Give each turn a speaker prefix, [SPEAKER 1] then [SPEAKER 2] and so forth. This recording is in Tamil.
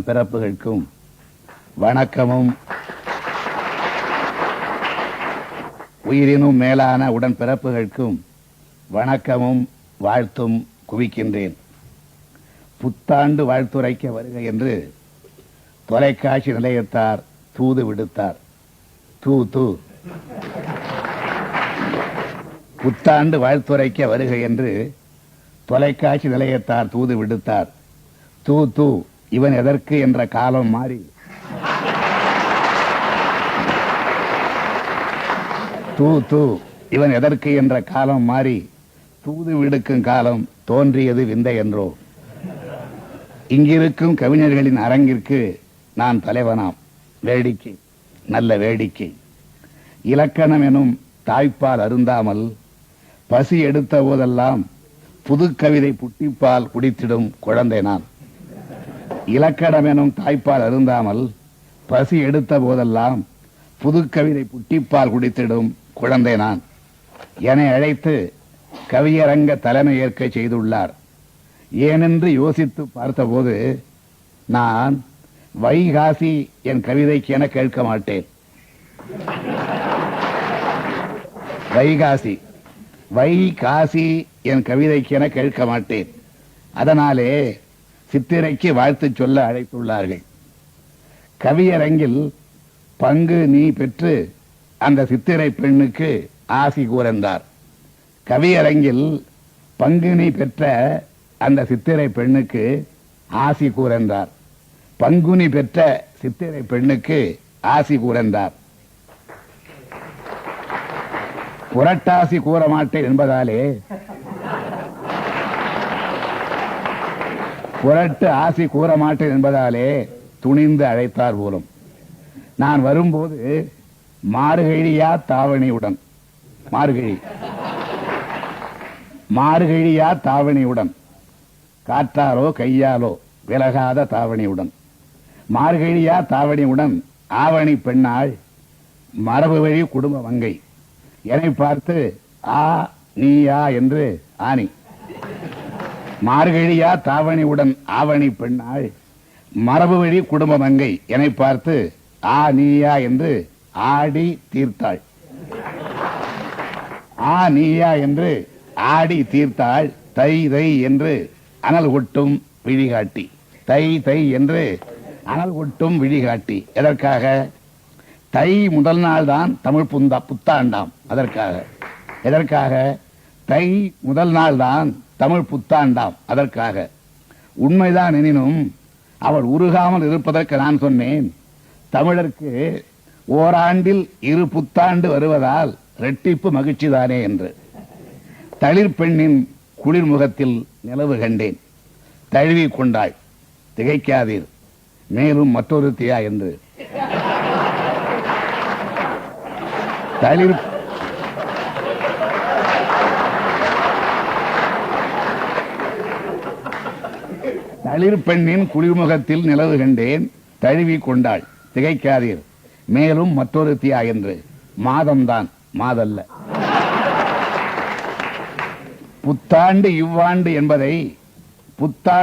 [SPEAKER 1] பிறப்புகளுக்கும் வணக்கமும் உயிரினும் மேலான உடன்பிறப்புகளுக்கும் வணக்கமும் வாழ்த்தும் குவிக்கின்றேன். புத்தாண்டு வாழ்த்துரைக்க வருக என்று தொலைக்காட்சி நிலையத்தார் தூது விடுத்தார். புத்தாண்டு வாழ்த்துரைக்க வருக என்று தொலைக்காட்சி நிலையத்தார் தூது விடுத்தார். இவன் எதற்கு என்ற காலம் மாறி இவன் எதற்கு என்ற காலம் மாறி தூது விடுக்கும் காலம் தோன்றியது விந்தை என்றோ. இங்கிருக்கும் கவிஞர்களின் அரங்கிற்கு நான் தலைவனாம். வேடிக்கை, நல்ல வேடிக்கை. இலக்கணம் எனும் தாய்ப்பால் அருந்தாமல் பசி எடுத்த போதெல்லாம் புது கவிதை புட்டிப்பால் குடித்திடும் குழந்தை நான். இலக்கணம் எனும் தாய்ப்பால் அருந்தாமல் பசி எடுத்த போதெல்லாம் புது கவிதை புட்டிப்பால் குடித்திடும் குழந்தை நான். என்னை அழைத்து கவியரங்க தலைமை ஏற்க செய்துள்ளார். ஏனென்று யோசித்து பார்த்தபோது நான் வைகாசி என் கவிதைக்கு என கேட்க மாட்டேன். வைகாசி என் கவிதைக்கு என கேட்க மாட்டேன். அதனாலே சித்திரைக்கு வாழ்த்து சொல்ல அழைத்துள்ளார்கள். கவியரங்கில் பங்கு நீ பெற்று அந்த சித்திரை பெண்ணுக்கு ஆசி கூறந்தார். கவியரங்கில் பங்கு நீ பெற்ற அந்த சித்திரை பெண்ணுக்கு ஆசி கூறந்தார். பங்குனி பெற்ற சித்திரை பெண்ணுக்கு ஆசி கூறந்தார். புரட்டாசி கூற மாட்டேன் என்பதாலே புரட்டு ஆசி கூற மாட்டேன் என்பதாலே துணிந்து அழைத்தார் போலும். நான் வரும்போது மார்கழியா தாவணியுடன் மார்கழியா தாவணியுடன் காற்றாலோ கையாலோ விலகாத தாவணியுடன் மார்கழியா தாவணியுடன் ஆவணி பெண்ணாள் மரபு வழி குடும்ப வங்கை என்னை பார்த்து ஆ நீயா என்று ஆனி. மார்கழியா தாவணியுடன் ஆவணி பெண்ணாள் மரபு வழி குடும்ப மங்கை என்னை பார்த்து ஆ நீயா என்று ஆடி தீர்த்தாள். ஆ நீயா என்று ஆடி தீர்த்தாள். தை தை என்று அனல் கொட்டும் விழிகாட்டி. தை என்று அனல் கொட்டும் விழிகாட்டி. எதற்காக? தை முதல் நாள் தான் தமிழ் புத்தாண்டாம். எதற்காக? தை முதல் நாள் தான் தமிழ் புத்தாண்டாம். அதற்காக. உண்மைதான் எனினும் அவள் உருகாமல் இருப்பதற்கு நான் சொன்னேன், தமிழருக்கு ஓராண்டில் 2 புத்தாண்டு வருவதால் இரட்டிப்பு மகிழ்ச்சி தானே என்று. தளிர் பெண்ணின் குளிர் முகத்தில் நிலவு கண்டேன். தழுவி கொண்டாள். திகைக்காதீர், மேலும் மற்றொரு தியா என்று. தளிர் பெண்ணின் குளிர்முகத்தில் நிலவு கண்டேன். தழுவி கொண்டாள். திகைக்காதீர், மேலும் மற்றொரு தியா என்று. மாதம்தான், மாதல்ல. புத்தாண்டு இவ்வாண்டு என்பதை புத்தாண்டு